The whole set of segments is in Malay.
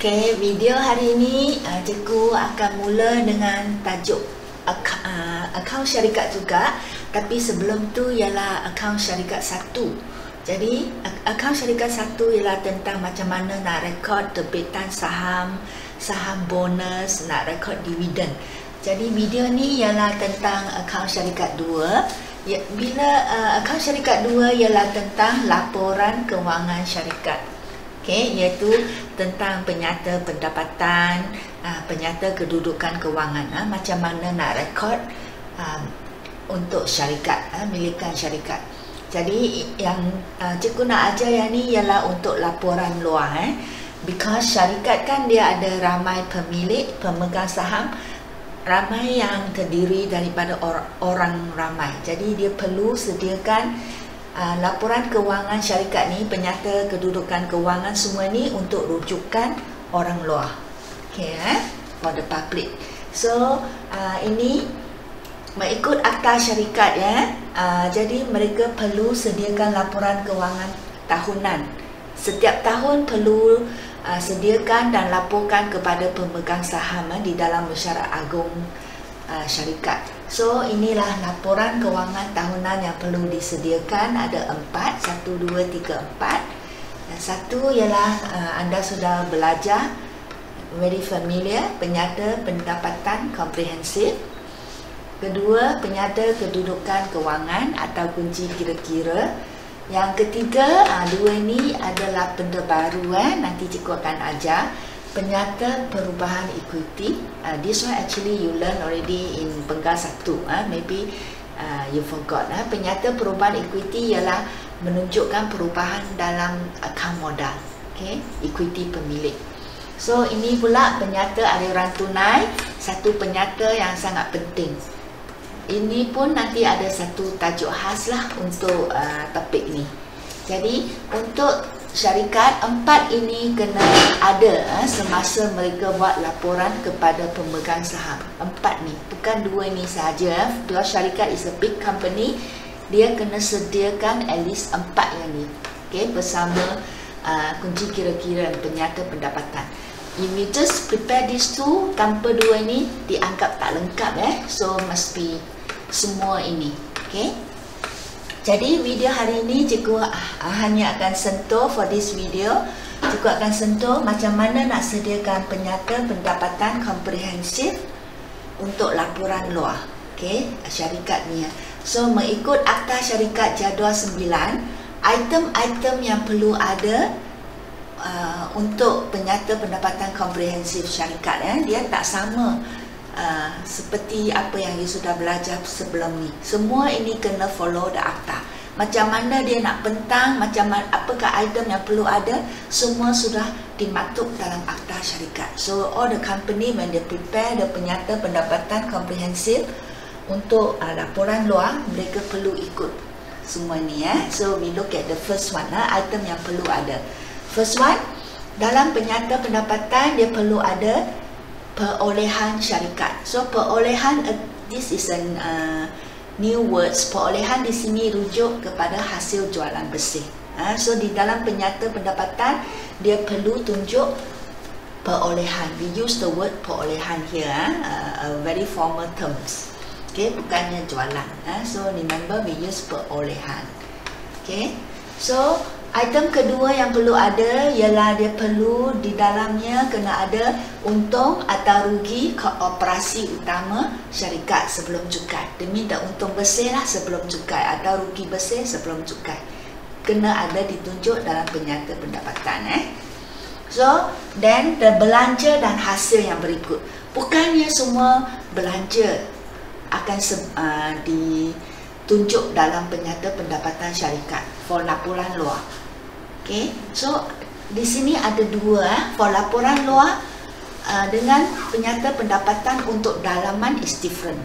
Okey, video hari ini cikgu akan mula dengan tajuk akaun syarikat juga, tapi sebelum tu ialah akaun syarikat satu. Jadi akaun syarikat satu ialah tentang macam mana nak rekod terbitan saham, saham bonus, nak rekod dividen. Jadi video ni ialah tentang akaun syarikat dua. Bila akaun syarikat dua ialah tentang laporan kewangan syarikat. Okay, iaitu tentang penyata pendapatan, penyata kedudukan kewangan, macam mana nak rekod untuk syarikat, milikan syarikat. Jadi yang cikgu nak ajar yang ni ialah untuk laporan luar, because syarikat kan dia ada ramai pemilik, pemegang saham, ramai yang terdiri daripada orang ramai. Jadi dia perlu sediakan laporan kewangan syarikat ni, penyata kedudukan kewangan semua ni untuk rujukan orang luar. Okay, for the public. So ini mengikut akta syarikat jadi mereka perlu sediakan laporan kewangan tahunan. Setiap tahun perlu sediakan dan laporkan kepada pemegang saham di dalam mesyuarat agung syarikat. So inilah laporan kewangan tahunan yang perlu disediakan. Ada 4, 1, 2, 3, 4. Dan satu ialah anda sudah belajar, very familiar, penyata pendapatan komprehensif. Kedua, penyata kedudukan kewangan atau kunci kira-kira. Yang ketiga, dua ini adalah benda baru, nanti cikgu akan ajar. Penyata perubahan equity. This one actually you learn already in penggal 1. Maybe you forgot. Penyata perubahan equity ialah menunjukkan perubahan dalam akaun modal. Okay, equity pemilik. So ini pula penyata aliran tunai, satu penyata yang sangat penting. Ini pun nanti ada satu tajuk khas lah untuk topik ni. Jadi untuk syarikat, 4 ini kena ada semasa mereka buat laporan kepada pemegang saham. 4 ni, bukan 2 ni sahaja. Because syarikat is a big company, dia kena sediakan at least 4 yang ni. Okay, bersama kunci kira-kira penyata pendapatan. If we just prepare these 2 tanpa 2 ni, dianggap tak lengkap. So must be semua ini. Okay. Jadi video hari ini cikgu hanya akan sentuh, for this video cikgu akan sentuh macam mana nak sediakan penyata pendapatan komprehensif untuk laporan luar. Okay, syarikat ni. So mengikut akta syarikat jadual 9, item-item yang perlu ada untuk penyata pendapatan komprehensif syarikat, dia tak sama seperti apa yang you sudah belajar sebelum ni. Semua ini kena follow the akta. Macam mana dia nak pentang, macam mana, apakah item yang perlu ada, semua sudah dimaktub dalam akta syarikat. So all the company when they prepare the penyata pendapatan komprehensif untuk laporan luar, mereka perlu ikut semua ni. So we look at the first one, item yang perlu ada. First one, dalam penyata pendapatan dia perlu ada perolehan syarikat. So perolehan, this is an new words. Perolehan di sini rujuk kepada hasil jualan bersih. So di dalam penyata pendapatan dia perlu tunjuk perolehan. We use the word perolehan here, a very formal terms. Okay, bukannya jualan. So remember we use perolehan. Okay, so item kedua yang perlu ada ialah dia perlu di dalamnya kena ada untung atau rugi operasi utama syarikat sebelum cukai. Dia minta untung bersih lah sebelum cukai atau rugi bersih sebelum cukai. Kena ada ditunjuk dalam penyata pendapatan. So, then the belanja dan hasil yang berikut. Bukannya semua belanja akan ditunjuk dalam penyata pendapatan syarikat for laporan luar. Okay, so di sini ada 2 for laporan luar dengan penyata pendapatan. Untuk dalaman is different.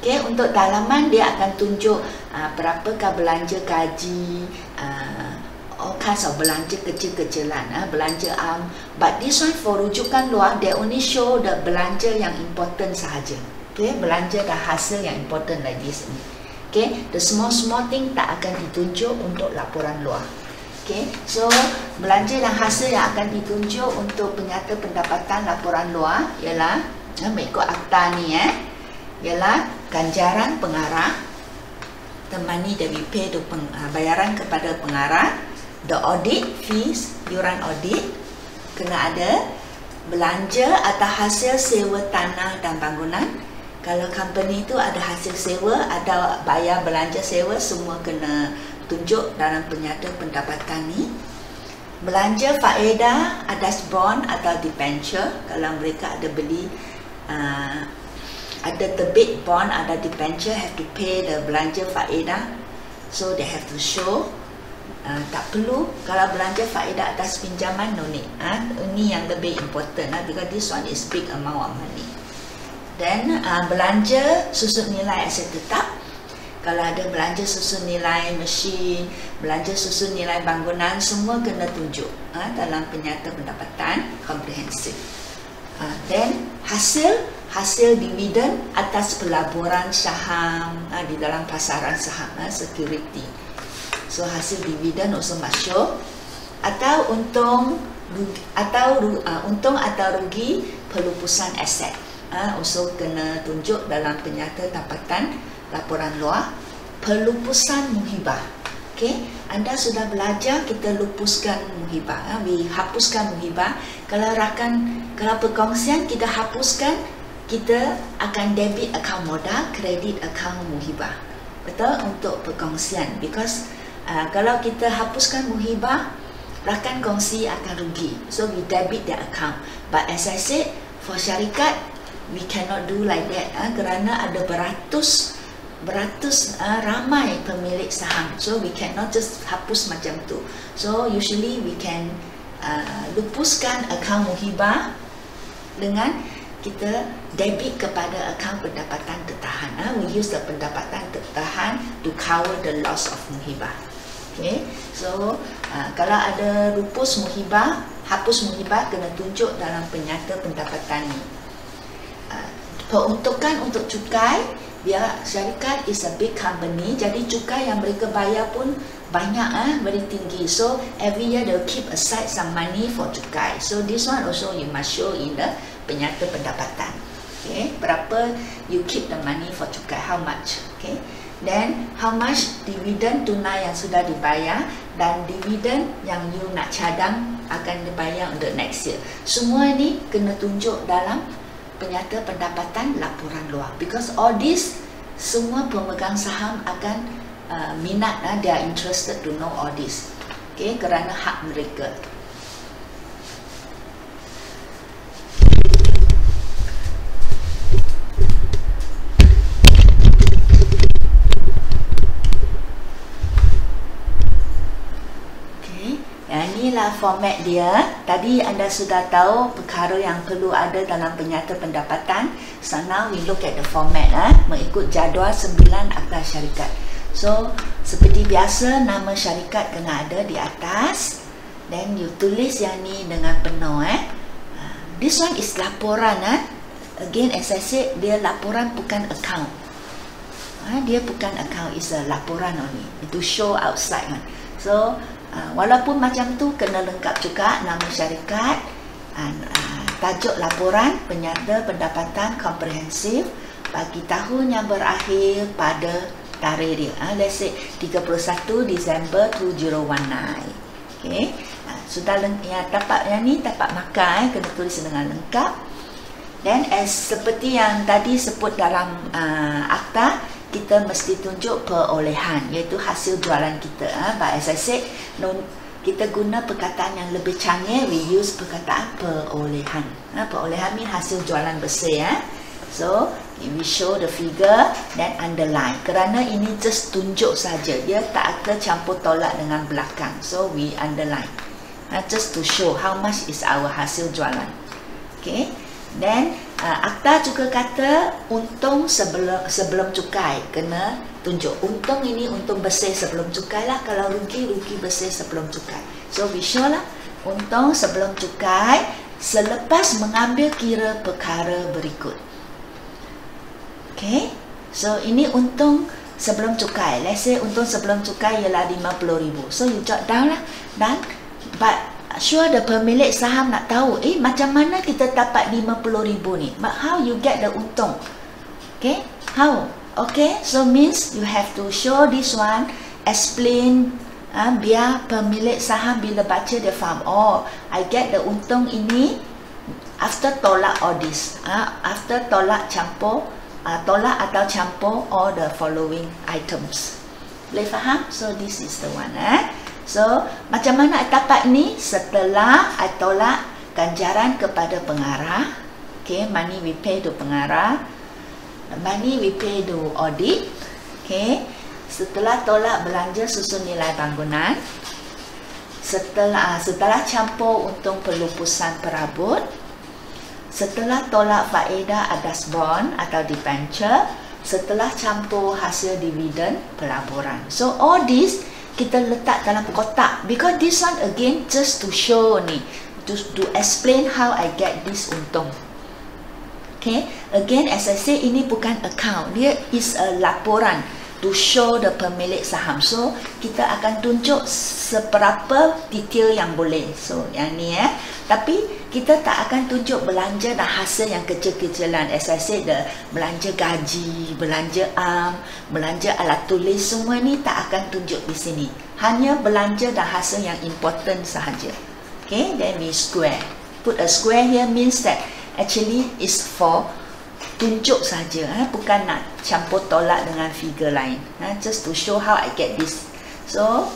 Okay, untuk dalaman dia akan tunjuk berapakah belanja gaji, all kinds of belanja kecil-kecilan, belanja but this one for rujukan luar, they only show the belanja yang important sahaja. Okay, belanja dan hasil yang important like this ni. Okay, the small thing tak akan ditunjuk untuk laporan luar. Okay, so belanja dan hasil yang akan ditunjuk untuk penyata pendapatan laporan luar ialah mengikut akta ni ialah ganjaran pengarah, the money that we pay to bayaran kepada pengarah, the audit fees, yuran audit, kena ada belanja atau hasil sewa tanah dan bangunan. Kalau company tu ada hasil sewa, ada bayar belanja sewa, semua kena tunjuk dalam penyata pendapatan ni. Belanja faedah atas bond atau debenture, kalau mereka ada beli ada terbit bond atau debenture, have to pay the belanja faedah, so they have to show. Tak perlu kalau belanja faedah atas pinjaman, no need. Ini yang lebih important because this one is big amount of money. Then belanja susun nilai aset tetap. Kalau ada belanja susun nilai mesin, belanja susun nilai bangunan, semua kena tunjuk dalam penyata pendapatan komprehensif. Then hasil dividen atas pelaburan saham di dalam pasaran saham, security. So hasil dividen also masuk, atau untung atau rugi pelupusan aset, also kena tunjuk dalam penyata pendapatan laporan luar. Pelupusan muhibah, okay, anda sudah belajar kita lupuskan muhibah, we hapuskan muhibah. Kalau perkongsian kita hapuskan, kita akan debit akaun modal, kredit akaun muhibah, betul, untuk perkongsian. Because kalau kita hapuskan muhibah, rakan kongsi akan rugi, so we debit their account. But as I said, for syarikat we cannot do like that, kerana ada beratus ramai pemilik saham, so we cannot just hapus macam tu. So usually we can lupuskan akaun muhibah dengan kita debit kepada akaun pendapatan tertahan. We use the pendapatan tertahan to cover the loss of muhibah. Okay, so kalau ada lupus muhibah, hapus muhibah, kena tunjuk dalam penyata pendapatan ni. Peruntukan untuk cukai, biar syarikat is a big company, jadi cukai yang mereka bayar pun banyak, very tinggi. So every year they will keep aside some money for cukai. So this one also you must show in the penyata pendapatan. Okay, berapa you keep the money for cukai, how much? Okay, then how much dividen tunai yang sudah dibayar dan dividen yang you nak cadang akan dibayar untuk next year. Semua ni kena tunjuk dalam penyata pendapatan laporan luar, because all this semua pemegang saham akan minat, they are interested to know all this. Okay, kerana hak mereka. Inilah format dia. Tadi anda sudah tahu perkara yang perlu ada dalam penyata pendapatan. So now we look at the format, mengikut jadual 9 akta syarikat. So seperti biasa, nama syarikat kena ada di atas, then you tulis yang ni dengan penuh. This one is laporan. Again, as I said, dia laporan bukan account. Dia bukan account, is a laporan only, to show outside. So walaupun macam tu, kena lengkap juga nama syarikat, tajuk laporan penyata pendapatan komprehensif bagi tahun yang berakhir pada tarikh dia, let's say 31 Disember 2019. Okay, sudah tapak yang ni, tapak makan, kena tulis dengan lengkap. Dan seperti yang tadi sebut dalam akta, kita mesti tunjuk perolehan, iaitu hasil jualan kita. But as I said, kita guna perkataan yang lebih canggih, we use perkataan perolehan. Perolehan ni hasil jualan bersih. So we show the figure dan underline, kerana ini just tunjuk saja, dia tak ada campur tolak dengan belakang. So we underline, just to show how much is our hasil jualan. Okay, then akta juga kata untung sebelum cukai kena tunjuk. Untung ini untung bersih sebelum cukai lah, kalau rugi bersih sebelum cukai. So we show lah untung sebelum cukai selepas mengambil kira perkara berikut. Okay, so ini untung sebelum cukai. Let's say untung sebelum cukai ialah 50,000. So you jot down lah. Dan but sure the pemilik saham nak tahu macam mana kita dapat 50,000 ni. But how you get the untung? Okay, how? Okay, so means you have to show this one, explain, biar pemilik saham bila baca dia faham. Oh, I get the untung ini after tolak all this. After tolak campur, tolak atau campur all the following items. Boleh faham? So this is the one. So macam mana I dapat ni? Setelah I tolak ganjaran kepada pengarah. Okay, money we pay to pengarah. Money we pay to audit. Okay, setelah tolak belanja susun nilai bangunan, setelah campur untung pelupusan perabot, setelah tolak faedah atas bond atau debenture, setelah campur hasil dividen pelaburan. So all this kita letak dalam kotak, because this one again just to show ni, to explain how I get this untung. Okay, again as I say, ini bukan account, dia is a laporan to show the pemilik saham. So kita akan tunjuk seberapa detail yang boleh. So yang ni tapi kita tak akan tunjuk belanja dan hasil yang kecil-kecilan. As I said, the belanja gaji, belanja belanja alat tulis, semua ni tak akan tunjuk di sini. Hanya belanja dan hasil yang important sahaja. Okay, then we square. Put a square here means that actually is for tunjuk saja, bukan nak campur tolak dengan figure lain. Just to show how I get this. So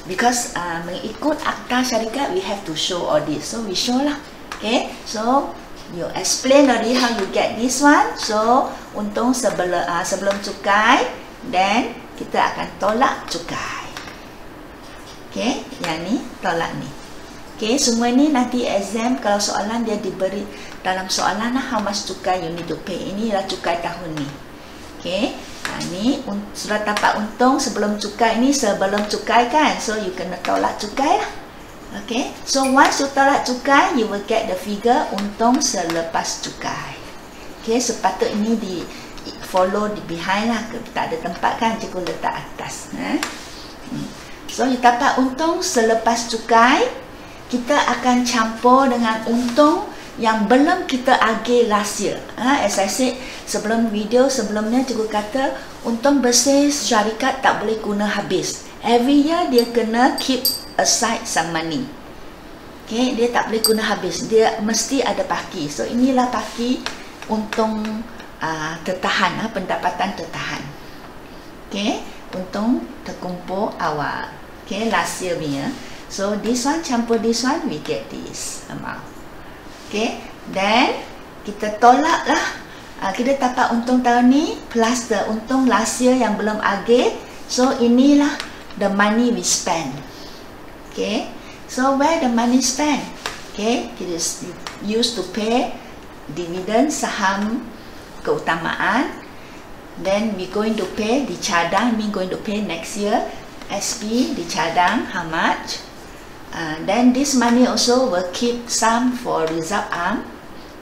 because mengikut akta syarikat, we have to show all this. So we show lah. Okay, so you explain already how you get this one. So untung sebelum cukai, then kita akan tolak cukai. Okay, yang ni tolak ni. Okay, semua ni nanti exam kalau soalan dia diberi dalam soalan how much cukai you need to pay. Inilah cukai tahun ni. Okay, ni sudah dapat untung sebelum cukai, ni sebelum cukai kan. So you kena tolak cukai lah. Okay, so once you tolak cukai, you will get the figure untung selepas cukai. Okay, sepatut ini di follow di behind lah. Tak ada tempat kan, cikgu letak atas. So you dapat untung selepas cukai, kita akan campur dengan untung yang belum kita agih last year. As I said, sebelum video sebelumnya cikgu kata untung bersih syarikat tak boleh guna habis. Every year dia kena keep aside some money. Okay, dia tak boleh guna habis. Dia mesti ada paki. So inilah paki untung tertahan, pendapatan tertahan. Okay, untung terkumpul awal. Okay, last year punya. So this one campur this one, we get this amount. Okay, then kita tolak lah. Kita dapat untung tahun ni plus the untung last year yang belum agih. So inilah the money we spend. Okay, so where the money spent? Okay, it is used to pay dividend saham keutamaan. Then we going to pay di cadang. We going to pay next year SP di cadang how much? Then this money also will keep some for reserve arm,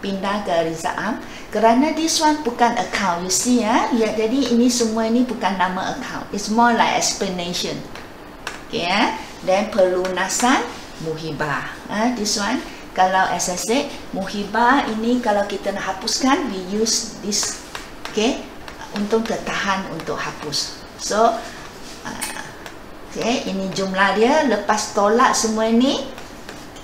pindah ke reserve arm. Kerana this one bukan account, you see jadi ini semua ini bukan nama account. It's more like explanation. Okay, then pelunasan muhibah. This one kalau as I said, muhibah ini kalau kita nak hapuskan, we use this. Okay, untuk tertahan untuk hapus. So okay, ini jumlah dia. Lepas tolak semua ni,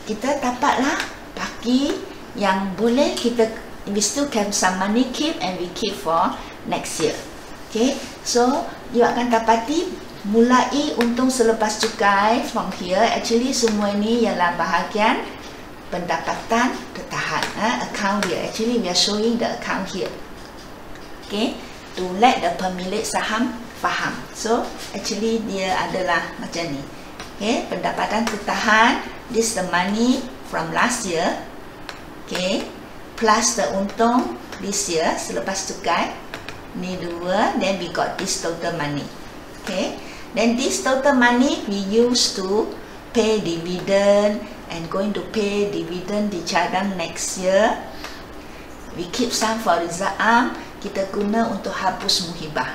kita dapatlah paki yang boleh kita, we still can some money keep and we keep for next year. Okay, so you akan dapati mulai untung selepas cukai from here. Actually semua ini ialah bahagian pendapatan tertahan. Account here. Actually we are showing the account here. Okay, to let the pemilik saham faham. So actually dia adalah macam ni. Okay, pendapatan tertahan, this the money from last year. Okay, plus the untung this year selepas cukai. Ni dua, then we got this total money. Okay, then this total money we use to pay dividend and going to pay dividend di cadang next year. We keep some for reserve arm. Kita guna untuk hapus muhibah.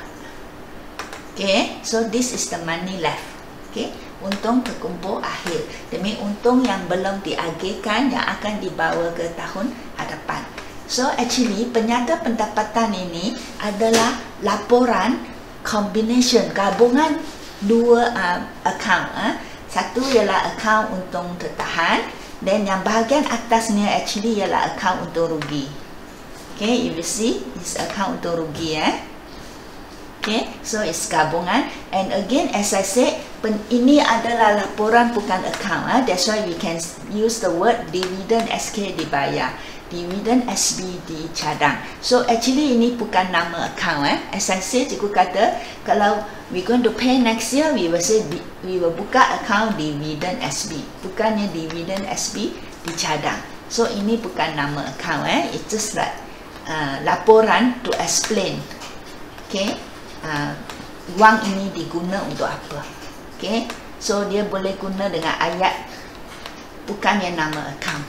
Okay, so this is the money left. Okay, untung terkumpul akhir demi untung yang belum diagihkan yang akan dibawa ke tahun hadapan. So actually penyata pendapatan ini adalah laporan combination, gabungan dua account. Satu ialah account untung tertahan, dan yang bahagian atasnya actually ialah account untung rugi. Okay, you will see this account untung rugi. Okay, so it's gabungan. And again, as I said, ini adalah laporan bukan account. That's why we can use the word dividend SK dibayar, dividend SB dicadang. So actually ini bukan nama account. As I said, cikgu kata kalau we going to pay next year, we will say we will buka account dividend SB, bukannya dividend SB dicadang. So ini bukan nama account. It's just like laporan to explain. Okay. Wang ini diguna untuk apa? Okay, so dia boleh guna dengan ayat bukannya nama account.